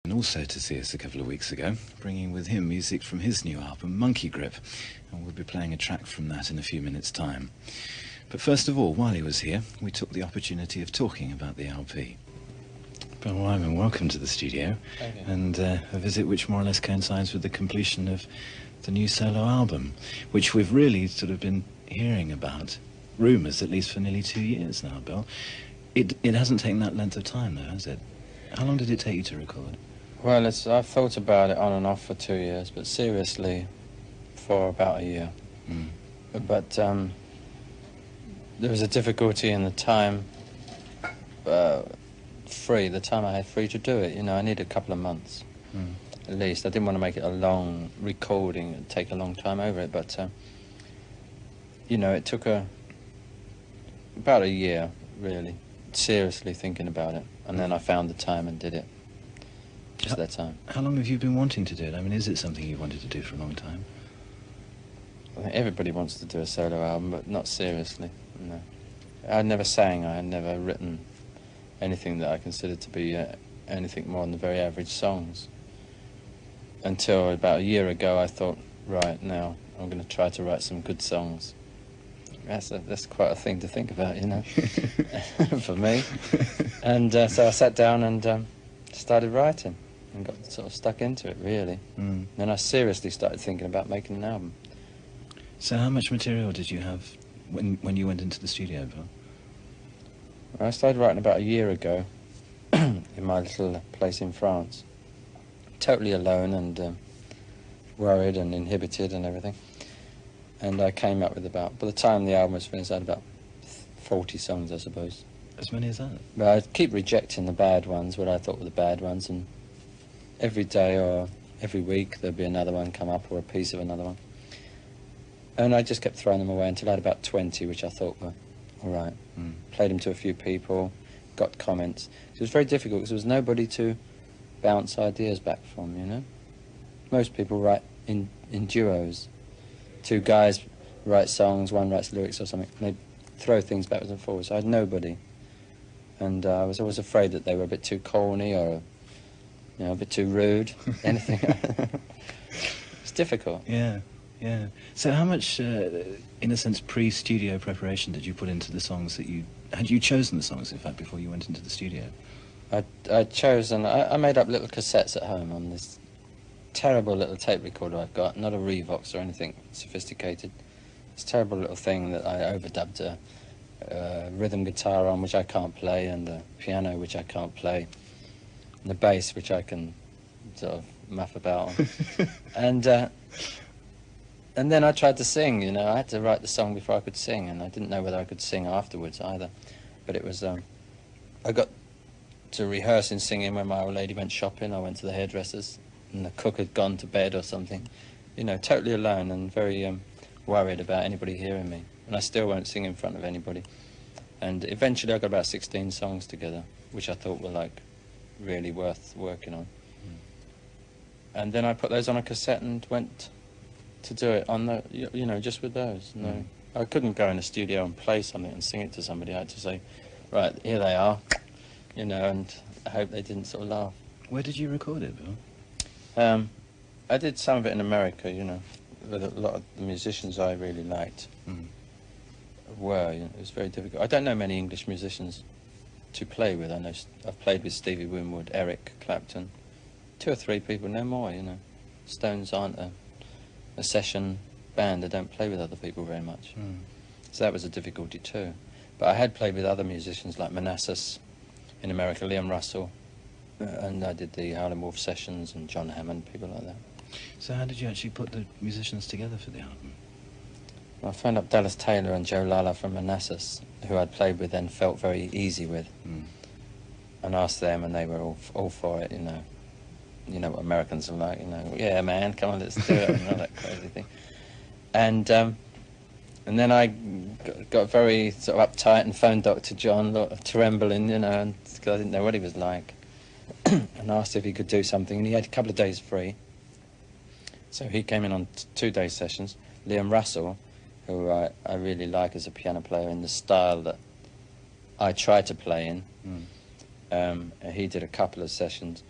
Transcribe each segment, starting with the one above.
and also to see us a couple of weeks ago, bringing with him music from his new album, Monkey Grip, and we'll be playing a track from that in a few minutes' time. But first of all, while he was here, we took the opportunity of talking about the LP. Bill Wyman, welcome to the studio. Thank you. And a visit which more or less coincides with the completion of the new solo album, which we've really sort of been hearing about, rumours at least for nearly 2 years now, Bill. It hasn't taken that length of time though, has it? How long did it take you to record? Well, I've thought about it on and off for 2 years, but seriously, for about a year. But there was a difficulty in the time the time I had free to do it. You know, I needed a couple of months, at least. I didn't want to make it a long recording and take a long time over it, but, you know, it took about a year, really, seriously thinking about it. And then I found the time and did it. Just that time. How long have you been wanting to do it? I mean, is it something you wanted to do for a long time? I think everybody wants to do a solo album, but not seriously, no. I never sang, I had never written anything that I considered to be anything more than the very average songs. Until about a year ago I thought, right, now I'm going to try to write some good songs. That's quite a thing to think about, you know, for me. And so I sat down and started writing and got sort of stuck into it, really. Then I seriously started thinking about making an album. So how much material did you have when you went into the studio, Bill? I started writing about a year ago in my little place in France. Totally alone and worried and inhibited and everything. And I came up with by the time the album was finished, I had about 40 songs, I suppose. As many as that? But I'd keep rejecting the bad ones, what I thought were the bad ones, and every day or every week there'd be another one come up or a piece of another one. And I just kept throwing them away until I had about 20, which I thought were all right. Played them to a few people, got comments. It was very difficult because there was nobody to bounce ideas back from, you know. Most people write in duos. Two guys write songs, one writes lyrics or something, and they throw things backwards and forwards. I had nobody. And I was always afraid that they were a bit too corny or, you know, a bit too rude, anything. It's difficult. Yeah. Yeah. So how much, in a sense, pre-studio preparation did you put into the songs that you... Had you chosen the songs, in fact, before you went into the studio? I'd chosen... I made up little cassettes at home on this terrible little tape recorder I've got, not a Revox or anything sophisticated. This terrible little thing that I overdubbed a rhythm guitar on, which I can't play, and a piano, which I can't play, and the bass, which I can sort of muff about on. And then I tried to sing, you know. I had to write the song before I could sing, and I didn't know whether I could sing afterwards either. But it was, I got to rehearsing singing when my old lady went shopping. I went to the hairdresser's, and the cook had gone to bed or something. You know, totally alone and very worried about anybody hearing me. And I still won't sing in front of anybody. And eventually I got about 16 songs together, which I thought were, like, really worth working on. And then I put those on a cassette and went to do it on the, you know, just with those. No, I couldn't go in a studio and play something and sing it to somebody. I had to say, right, here they are, you know, and I hope they didn't sort of laugh. Where did you record it, Bill? I did some of it in America, you know, with a lot of the musicians I really liked were, you know, it was very difficult. I don't know many English musicians to play with. I know I've played with Stevie Winwood, Eric Clapton, 2 or 3 people, no more, you know. Stones aren't a session band. They don't play with other people very much. So that was a difficulty too. But I had played with other musicians like Manassas in America, Liam Russell, and I did the Howlin' Wolf sessions and John Hammond, people like that. So how did you actually put the musicians together for the album? I phoned up Dallas Taylor and Joe Lala from Manassas, who I'd played with and felt very easy with, and asked them, and they were all for it, you know. You know what Americans are like, you know. Yeah, man, come on, let's do it, and all that crazy thing. And then I got very sort of uptight and phoned Dr. John, trembling, you know, because I didn't know what he was like, and asked if he could do something. And he had a couple of days free, so he came in on 2-day sessions. Liam Russell, who I really like as a piano player in the style that I try to play in, he did a couple of sessions.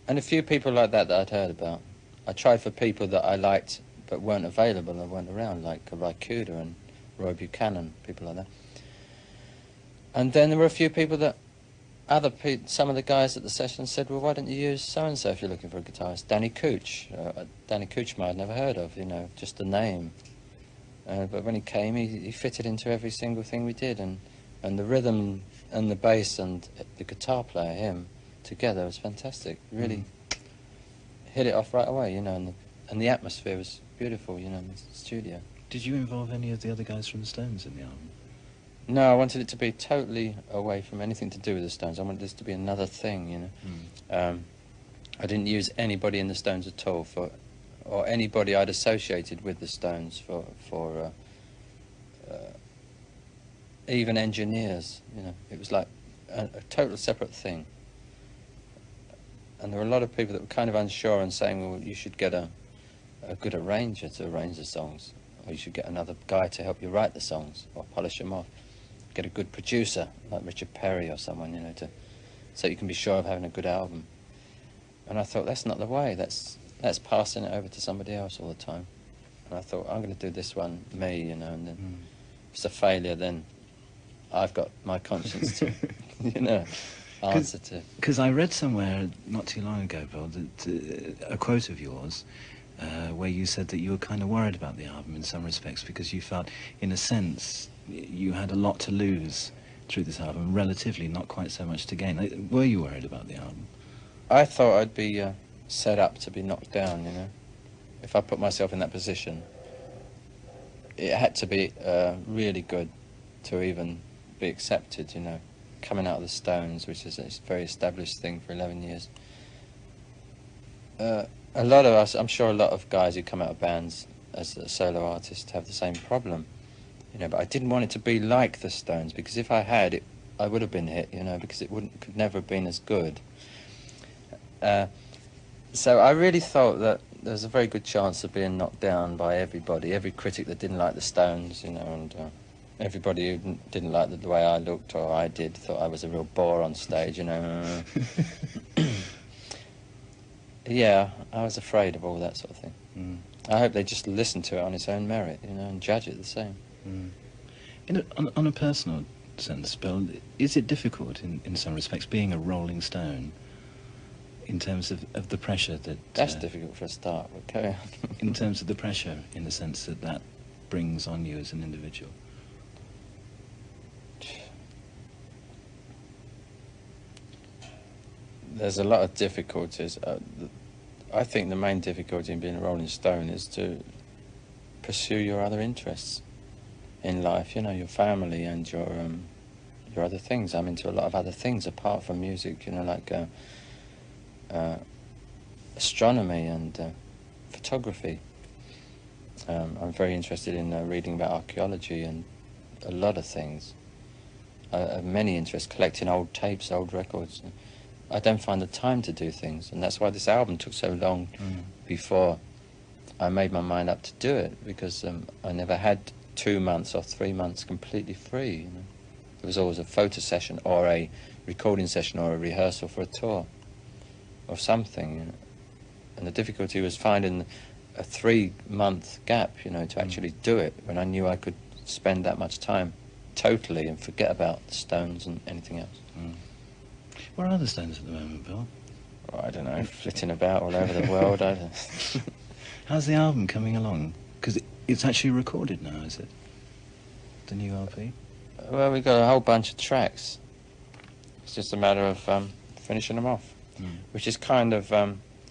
And a few people like that I'd heard about. I tried for people that I liked but weren't available and weren't around, like Ry Cooder and Roy Buchanan, people like that. And then there were a few people that some of the guys at the session said, well, why don't you use so-and-so if you're looking for a guitarist? Danny Cooch. Danny Coochma I'd never heard of, you know, just the name. But when he came, he fitted into every single thing we did. And the rhythm and the bass and the guitar player, him, together was fantastic. Really hit it off right away, you know, and the atmosphere was beautiful, you know, in the studio. Did you involve any of the other guys from the Stones in the album? No, I wanted it to be totally away from anything to do with the Stones. I wanted this to be another thing, you know. I didn't use anybody in the Stones at all or anybody I'd associated with the Stones for even engineers, you know. It was like a total separate thing. And there were a lot of people that were kind of unsure and saying, well, you should get a good arranger to arrange the songs, or you should get another guy to help you write the songs or polish them off. Get a good producer like Richard Perry or someone, you know, so you can be sure of having a good album. And I thought, that's not the way. That's passing it over to somebody else all the time. And I thought, I'm going to do this one, me, you know, and then if it's a failure, then I've got my conscience to, you know, answer to. Because I read somewhere not too long ago, Bill, that a quote of yours where you said that you were kind of worried about the album in some respects because you felt, in a sense, you had a lot to lose through this album, relatively, not quite so much to gain. Were you worried about the album? I thought I'd be set up to be knocked down, you know. If I put myself in that position, it had to be really good to even be accepted, you know. Coming out of the Stones, which is a very established thing for 11 years. A lot of us, I'm sure a lot of guys who come out of bands as a solo artist have the same problem. You know, but I didn't want it to be like the Stones, because if I had it, I would have been hit, you know, because it could never have been as good. So I really thought that there was a very good chance of being knocked down by everybody, every critic that didn't like the Stones, you know, and everybody who didn't like the way I looked or I did, thought I was a real bore on stage, you know. Yeah, I was afraid of all that sort of thing. I hope they just listen to it on its own merit, you know, and judge it the same. On a personal sense, Bill, is it difficult in some respects being a Rolling Stone in terms of the pressure that... That's difficult for a start, but carry on. In terms of the pressure, in the sense that brings on you as an individual? There's a lot of difficulties. I think the main difficulty in being a Rolling Stone is to pursue your other interests in life, you know, your family and your other things. I'm into a lot of other things apart from music, you know, like astronomy and photography. I'm very interested in reading about archaeology and a lot of things. I have many interests, collecting old tapes, old records. I don't find the time to do things, and that's why this album took so long before I made my mind up to do it, because I never had 2 months or 3 months completely free, you know. There was always a photo session or a recording session or a rehearsal for a tour or something, you know. And the difficulty was finding a 3-month gap, you know, to actually do it when I knew I could spend that much time totally and forget about the Stones and anything else. Where are the Stones at the moment, Bill? Oh, I don't know, flitting about all over the world. How's the album coming along? Because it's actually recorded now, is it? The new LP? Well, we've got a whole bunch of tracks. It's just a matter of finishing them off, which is kind of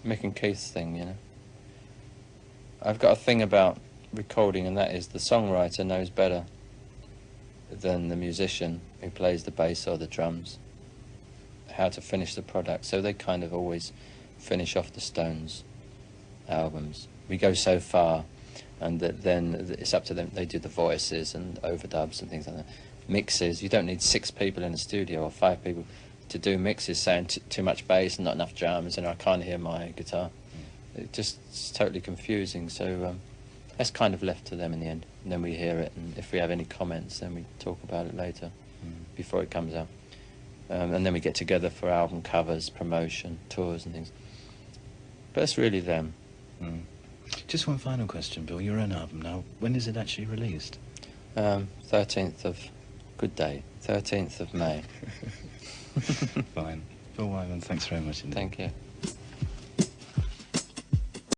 Mick and Keith's thing, you know. I've got a thing about recording, and that is the songwriter knows better than the musician who plays the bass or the drums how to finish the product. So they kind of always finish off the Stones albums. We go so far, and then it's up to them. They do the voices and overdubs and things like that. Mixes. You don't need 6 people in the studio or 5 people to do mixes saying too much bass and not enough drums and I can't hear my guitar. It's totally confusing. So that's kind of left to them in the end. And then we hear it, and if we have any comments, then we talk about it later before it comes out. And then we get together for album covers, promotion, tours and things. But it's really them. Mm. Just one final question, Bill. Your own album now, when is it actually released? 13th of... Good day. 13th of May. Fine. Bill Wyman, thanks very much indeed. Thank you.